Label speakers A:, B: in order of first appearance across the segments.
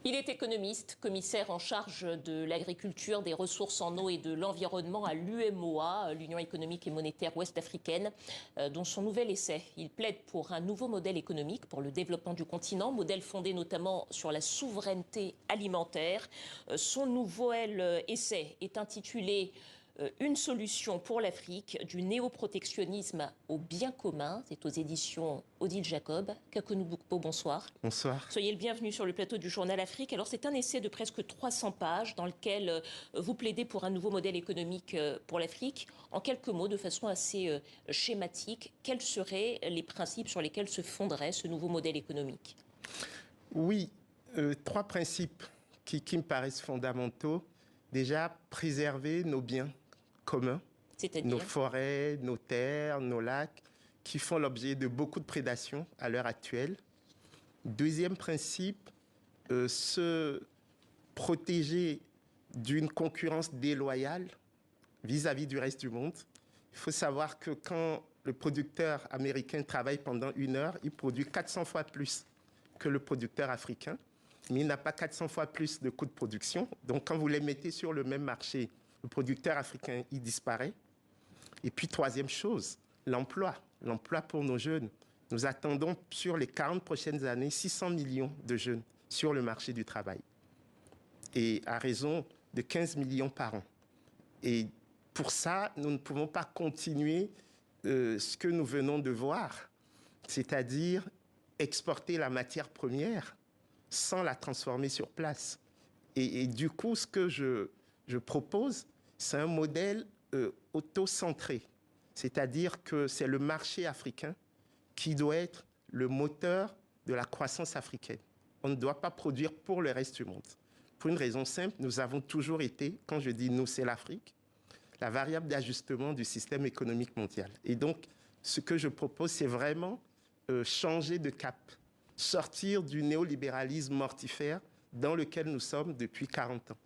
A: Il est économiste, commissaire en charge de l'agriculture, des ressources en eau et de l'environnement à l'UMOA, l'Union économique et monétaire ouest-africaine, dont son nouvel essai. Il plaide pour un nouveau modèle économique pour le développement du continent, modèle fondé notamment sur la souveraineté alimentaire. Son nouvel essai est intitulé une solution pour l'Afrique, du néoprotectionnisme au bien commun. C'est aux éditions Odile Jacob. Kakonou Boukpo, bonsoir.
B: Bonsoir.
A: Soyez le bienvenu sur le plateau du Journal Afrique. Alors, c'est un essai de presque 300 pages dans lequel vous plaidez pour un nouveau modèle économique pour l'Afrique. En quelques mots, de façon assez schématique, quels seraient les principes sur lesquels se fonderait ce nouveau modèle économique?
B: Oui, trois principes qui me paraissent fondamentaux. Déjà, préserver nos biens communs, nos forêts, nos terres, nos lacs, qui font l'objet de beaucoup de prédation à l'heure actuelle. Deuxième principe, se protéger d'une concurrence déloyale vis-à-vis du reste du monde. Il faut savoir que quand le producteur américain travaille pendant 1 heure, il produit 400 fois plus que le producteur africain, mais il n'a pas 400 fois plus de coûts de production. Donc, quand vous les mettez sur le même marché, le producteur africain, il disparaît. Et puis, troisième chose, l'emploi pour nos jeunes. Nous attendons sur les 40 prochaines années 600 millions de jeunes sur le marché du travail, et à raison de 15 millions par an. Et pour ça, nous ne pouvons pas continuer ce que nous venons de voir, c'est-à-dire exporter la matière première sans la transformer sur place. Et du coup, ce que je propose, c'est un modèle auto-centré, c'est-à-dire que c'est le marché africain qui doit être le moteur de la croissance africaine. On ne doit pas produire pour le reste du monde. Pour une raison simple, nous avons toujours été, quand je dis nous, c'est l'Afrique, la variable d'ajustement du système économique mondial. Et donc, ce que je propose, c'est vraiment changer de cap, sortir du néolibéralisme mortifère dans lequel nous sommes depuis 40 ans.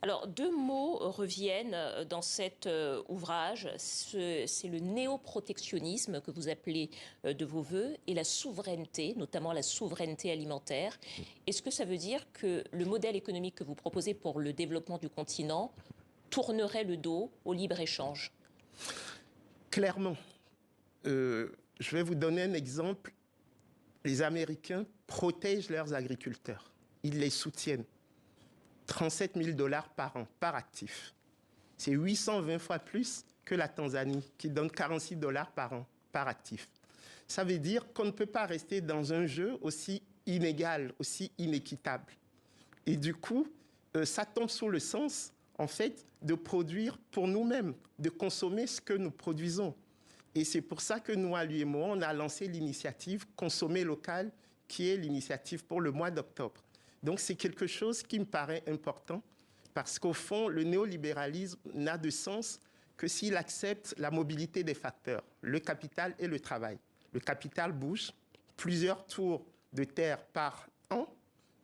A: Alors, deux mots reviennent dans cet ouvrage. C'est le néoprotectionnisme que vous appelez de vos voeux et la souveraineté, notamment la souveraineté alimentaire. Est-ce que ça veut dire que le modèle économique que vous proposez pour le développement du continent tournerait le dos au libre-échange?
B: Clairement. Je vais vous donner un exemple. Les Américains protègent leurs agriculteurs. Ils les soutiennent. 37 000 $ par an, par actif. C'est 820 fois plus que la Tanzanie, qui donne 46 $ par an, par actif. Ça veut dire qu'on ne peut pas rester dans un jeu aussi inégal, aussi inéquitable. Et du coup, ça tombe sous le sens, en fait, de produire pour nous-mêmes, de consommer ce que nous produisons. Et c'est pour ça que nous, à l'UMOA, on a lancé l'initiative Consommer local, qui est l'initiative pour le mois d'octobre. Donc, c'est quelque chose qui me paraît important parce qu'au fond, le néolibéralisme n'a de sens que s'il accepte la mobilité des facteurs, le capital et le travail. Le capital bouge, plusieurs tours de terre par an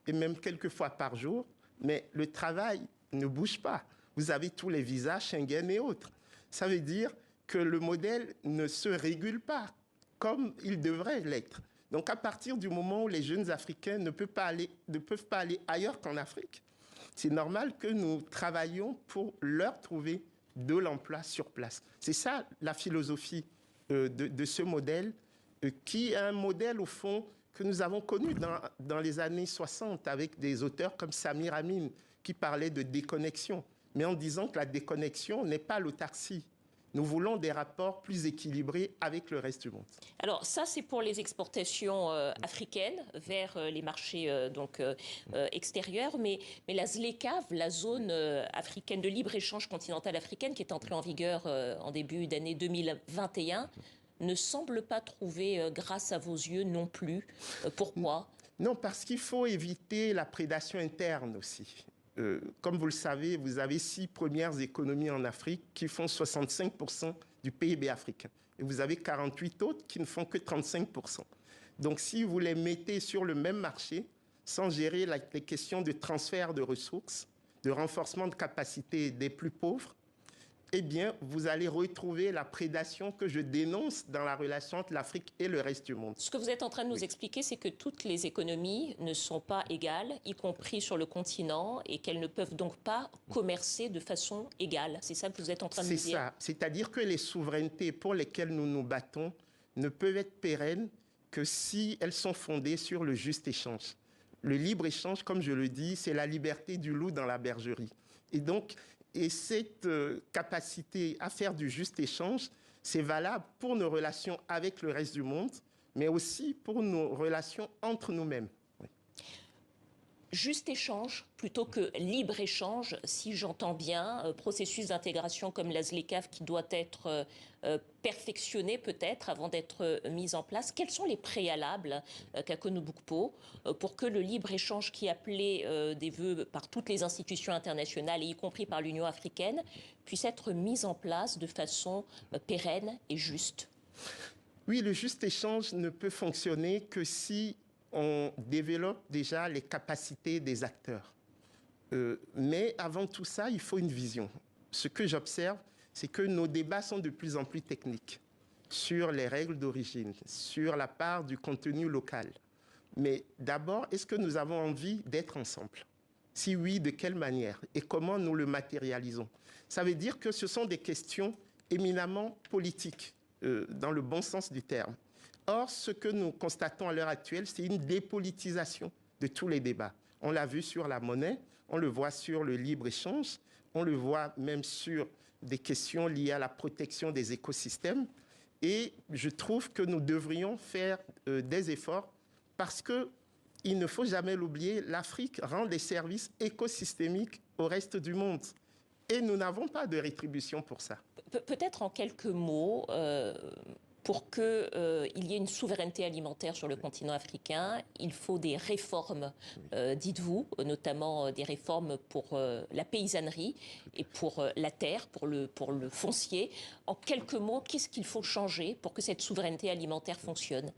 B: et même quelques fois par jour, mais le travail ne bouge pas. Vous avez tous les visas Schengen et autres. Ça veut dire que le modèle ne se régule pas comme il devrait l'être. Donc, à partir du moment où les jeunes Africains ne peuvent pas aller ailleurs qu'en Afrique, c'est normal que nous travaillions pour leur trouver de l'emploi sur place. C'est ça la philosophie de ce modèle, qui est un modèle, au fond, que nous avons connu dans les années 60 avec des auteurs comme Samir Amin, qui parlaient de déconnexion, mais en disant que la déconnexion n'est pas l'autarcie. Nous voulons des rapports plus équilibrés avec le reste du monde.
A: Alors ça, c'est pour les exportations africaines vers les marchés extérieurs. Mais la ZLECAf, la zone africaine de libre-échange continentale africaine, qui est entrée en vigueur en début d'année 2021, ne semble pas trouver grâce à vos yeux non plus. Pourquoi ?
B: Non, parce qu'il faut éviter la prédation interne aussi. Comme vous le savez, vous avez 6 premières économies en Afrique qui font 65% du PIB africain. Et vous avez 48 autres qui ne font que 35%. Donc, si vous les mettez sur le même marché, sans gérer les questions de transfert de ressources, de renforcement de capacité des plus pauvres, eh bien, vous allez retrouver la prédation que je dénonce dans la relation entre l'Afrique et le reste du monde.
A: Ce que vous êtes en train de nous expliquer, c'est que toutes les économies ne sont pas égales, y compris sur le continent, et qu'elles ne peuvent donc pas commercer de façon égale. C'est ça que vous êtes en train de nous dire?
B: C'est ça. C'est-à-dire que les souverainetés pour lesquelles nous nous battons ne peuvent être pérennes que si elles sont fondées sur le juste échange. Le libre-échange, comme je le dis, c'est la liberté du loup dans la bergerie. Et donc, cette capacité à faire du juste échange, c'est valable pour nos relations avec le reste du monde, mais aussi pour nos relations entre nous-mêmes. Oui.
A: Juste échange plutôt que libre-échange, si j'entends bien, processus d'intégration comme la ZLECAf qui doit être perfectionné peut-être avant d'être mis en place. Quels sont les préalables, Kakonou Bokpo, pour que le libre-échange qui est appelé des vœux par toutes les institutions internationales, et y compris par l'Union africaine, puisse être mis en place de façon pérenne et juste?
B: Oui, le juste échange ne peut fonctionner que si on développe déjà les capacités des acteurs. Mais avant tout ça, il faut une vision. Ce que j'observe, c'est que nos débats sont de plus en plus techniques sur les règles d'origine, sur la part du contenu local. Mais d'abord, est-ce que nous avons envie d'être ensemble? Si oui, de quelle manière? Et comment nous le matérialisons? Ça veut dire que ce sont des questions éminemment politiques, dans le bon sens du terme. Or, ce que nous constatons à l'heure actuelle, c'est une dépolitisation de tous les débats. On l'a vu sur la monnaie, on le voit sur le libre-échange, on le voit même sur des questions liées à la protection des écosystèmes. Et je trouve que nous devrions faire des efforts parce qu'il ne faut jamais l'oublier, l'Afrique rend des services écosystémiques au reste du monde. Et nous n'avons pas de rétribution pour ça.
A: Peut-être en quelques mots, pour qu'il y ait une souveraineté alimentaire sur le continent africain, il faut des réformes, dites-vous, notamment des réformes pour la paysannerie et pour la terre, pour le foncier. En quelques mots, qu'est-ce qu'il faut changer pour que cette souveraineté alimentaire fonctionne?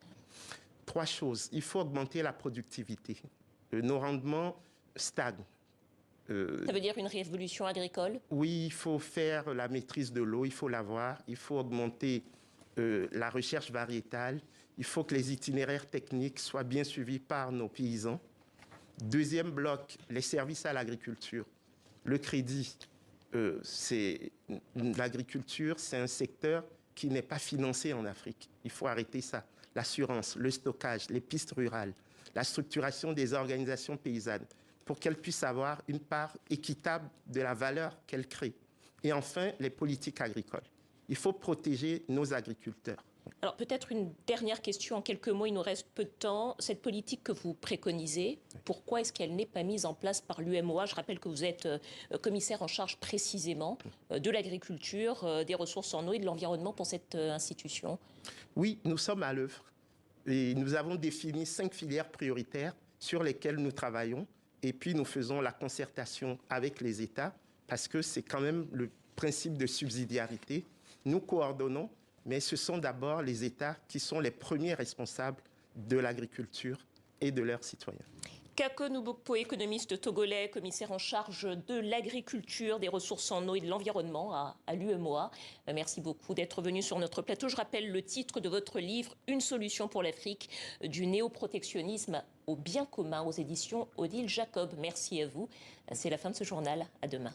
B: 3 choses. Il faut augmenter la productivité. Nos rendements stagnent.
A: Ça veut dire une révolution agricole?
B: Oui, il faut faire la maîtrise de l'eau, il faut l'avoir. Il faut augmenter la recherche variétale. Il faut que les itinéraires techniques soient bien suivis par nos paysans. Deuxième bloc, les services à l'agriculture. Le crédit, l'agriculture, c'est un secteur qui n'est pas financé en Afrique. Il faut arrêter ça. L'assurance, le stockage, les pistes rurales, la structuration des organisations paysannes pour qu'elles puissent avoir une part équitable de la valeur qu'elles créent. Et enfin, les politiques agricoles. Il faut protéger nos agriculteurs.
A: Alors peut-être une dernière question en quelques mots, il nous reste peu de temps. Cette politique que vous préconisez, pourquoi est-ce qu'elle n'est pas mise en place par l'UMOA? Je rappelle que vous êtes commissaire en charge précisément de l'agriculture, des ressources en eau et de l'environnement pour cette institution.
B: Oui, nous sommes à l'œuvre et nous avons défini 5 filières prioritaires sur lesquelles nous travaillons et puis nous faisons la concertation avec les États parce que c'est quand même le principe de subsidiarité. Nous coordonnons, mais ce sont d'abord les États qui sont les premiers responsables de l'agriculture et de leurs citoyens.
A: Kakonou Bokpo, économiste togolais, commissaire en charge de l'agriculture, des ressources en eau et de l'environnement à l'UMOA. Merci beaucoup d'être venu sur notre plateau. Je rappelle le titre de votre livre, Une solution pour l'Afrique, du néoprotectionnisme au bien commun, aux éditions Odile Jacob. Merci à vous. C'est la fin de ce journal. À demain.